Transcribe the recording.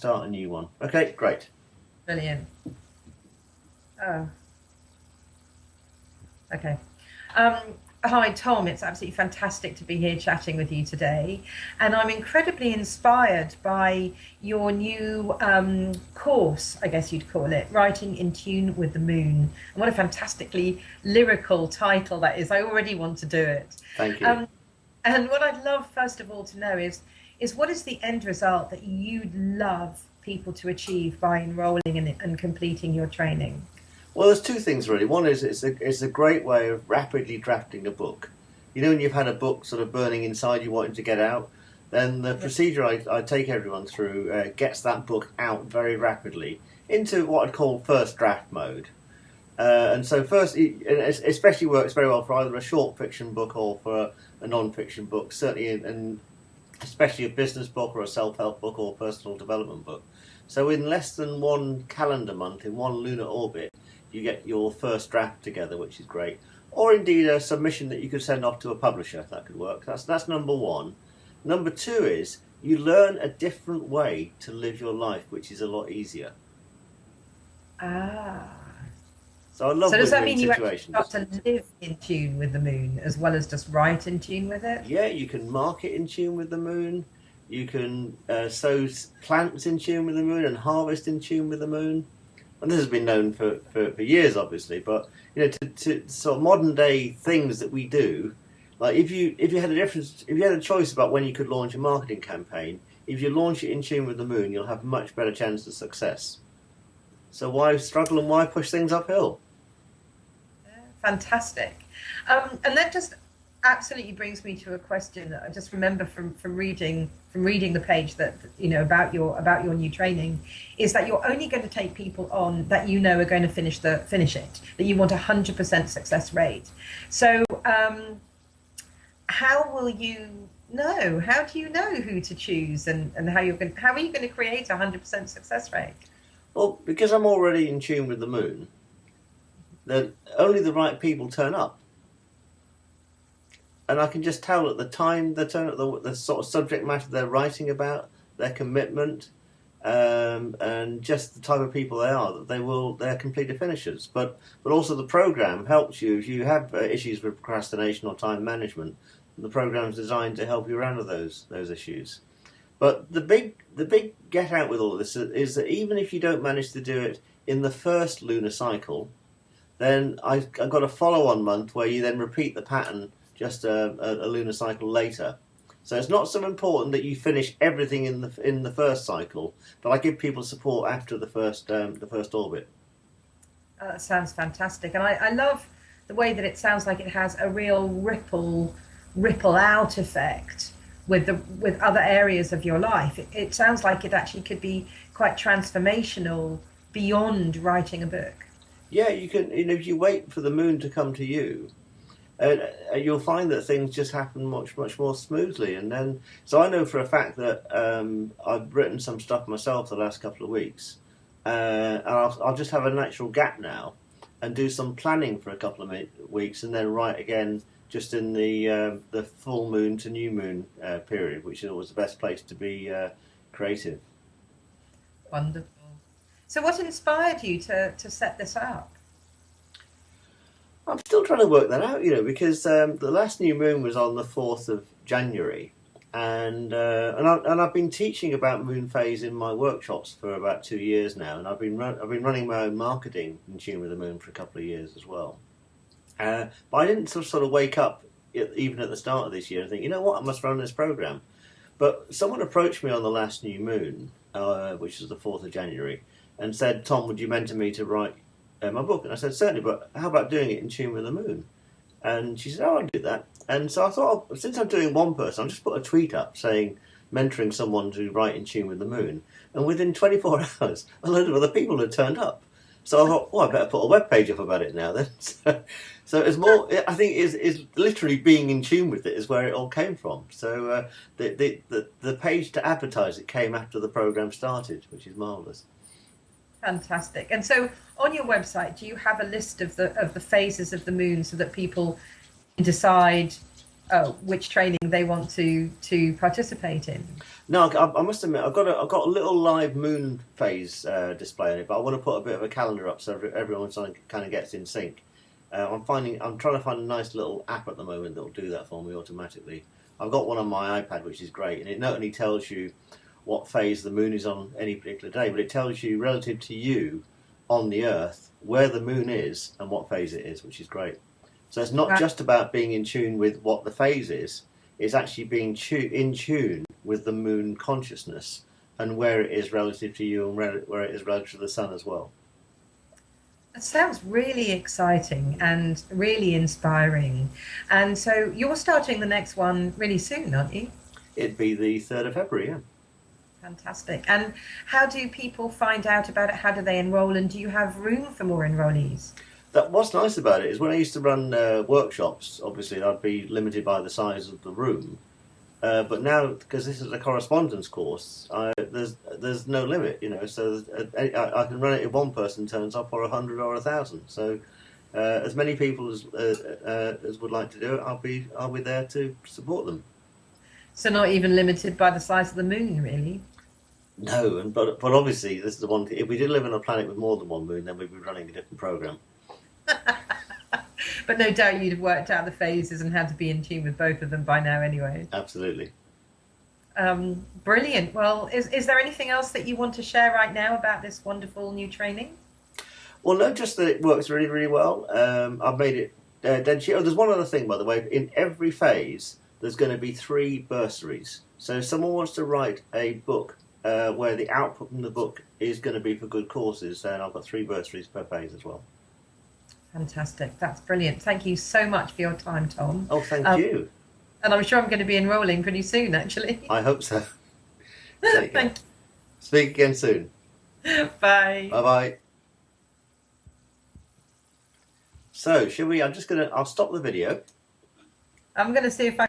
start a new one. Okay, great. Brilliant. Oh, okay. Hi, Tom. It's absolutely fantastic to be here chatting with you today. And I'm incredibly inspired by your new course, I guess you'd call it, Writing in Tune with the Moon. And what a fantastically lyrical title that is. I already want to do it. Thank you. And what I'd love, first of all, to know is what is the end result that you'd love people to achieve by enrolling in and completing your training? Well, there's two things really. One is it's a great way of rapidly drafting a book. You know, when you've had a book sort of burning inside you wanting to get out, then the procedure I take everyone through gets that book out very rapidly into what I'd call first draft mode. And so first, it especially works very well for either a short fiction book or for a non-fiction book, certainly and especially a business book or a self-help book or a personal development book. So in less than one calendar month, in one lunar orbit, you get your first draft together, which is great. Or indeed a submission that you could send off to a publisher. That could work. That's number one. Number two is you learn a different way to live your life, which is a lot easier. Ah. So I love So does that mean situations. you actually start to live in tune with the moon as well as just write in tune with it? Yeah, you can market in tune with the moon. You can sow plants in tune with the moon and harvest in tune with the moon. And this has been known for years, obviously. But you know, to sort of modern day things that we do, like if you had a choice about when you could launch a marketing campaign, if you launch it in tune with the moon, you'll have a much better chance of success. So why struggle and why push things uphill? Fantastic. And that just absolutely brings me to a question that I just remember from reading the page that about your new training, is that you're only going to take people on that are going to finish it, that you want 100% success rate. So how will you know? How do you know who to choose and how are you going to create 100% success rate? Well, because I'm already in tune with the moon, then only the right people turn up. And I can just tell at the time they turn up, the sort of subject matter they're writing about, their commitment, and just the type of people they are, that they're complete finishers. But also the program helps you if you have issues with procrastination or time management. The program is designed to help you around with those issues. But the big get out with all of this is that even if you don't manage to do it in the first lunar cycle, then I've got a follow-on month where you then repeat the pattern just a lunar cycle later. So it's not so important that you finish everything in the first cycle, but I give people support after the first orbit. That sounds fantastic, and I love the way that it sounds like it has a real ripple out effect with other areas of your life. It sounds like it actually could be quite transformational beyond writing a book. Yeah, you can. If you wait for the moon to come to you, you'll find that things just happen much more smoothly. And then, so I know for a fact that I've written some stuff myself the last couple of weeks, and I'll just have a natural gap now, and do some planning for a couple of weeks, and then write again just in the full moon to new moon period, which is always the best place to be creative. Wonderful. So what inspired you to set this up? I'm still trying to work that out, because the last new moon was on the 4th of January, and I've been teaching about moon phase in my workshops for about 2 years now, and I've been running my own marketing in tune with the moon for a couple of years as well. But I didn't sort of wake up even at the start of this year and think, you know what, I must run this program. But someone approached me on the last new moon, which is the 4th of January, and said, Tom, would you mentor me to write my book? And I said, certainly, but how about doing it in tune with the moon? And she said, oh, I'll do that. And so I thought, oh, since I'm doing one person, I'll just put a tweet up saying, mentoring someone to write in tune with the moon. And within 24 hours, a load of other people had turned up. So I thought, I better put a web page up about it now then. So it's more, I think, is literally being in tune with it is where it all came from. So the page to advertise it came after the program started, which is marvellous. Fantastic. And so on your website, do you have a list of the phases of the moon so that people decide which training they want to participate in. No, I must admit, I've got a little live moon phase display on it, but I want to put a bit of a calendar up so everyone kind of gets in sync. I'm trying to find a nice little app at the moment that will do that for me automatically. I've got one on my iPad, which is great, and it not only tells you what phase the moon is on any particular day, but it tells you relative to you on the Earth where the moon is and what phase it is, which is great. So it's not Right. just about being in tune with what the phase is; it's actually being in tune with the moon consciousness and where it is relative to you and where it is relative to the sun as well. It sounds really exciting and really inspiring. And so you're starting the next one really soon, aren't you? It'd be the 3rd of February, yeah. Fantastic. And how do people find out about it? How do they enroll? And do you have room for more enrollees? What's nice about it is when I used to run workshops, obviously I'd be limited by the size of the room. But now, because this is a correspondence course, there's no limit, So I can run it if one person turns up, or 100 or 1,000. So as many people as would like to do it, I'll be there to support them. So not even limited by the size of the moon, really. No, but obviously this is the one. If we did live on a planet with more than one moon, then we'd be running a different program. But no doubt you'd have worked out the phases and how to be in tune with both of them by now anyway. Absolutely. Brilliant. Well, is there anything else that you want to share right now about this wonderful new training? Well, no, just that it works really, really well. I've made it dead cheap. Oh, there's one other thing, by the way. In every phase, there's going to be 3 bursaries. So if someone wants to write a book where the output from the book is going to be for good causes, then I've got 3 bursaries per phase as well. Fantastic. That's brilliant. Thank you so much for your time, Tom. Oh, thank you. And I'm sure I'm going to be enrolling pretty soon, actually. I hope so. Thank Speak again soon. you. Bye. Bye-bye. So, shall we? I'll stop the video. I'm going to see if I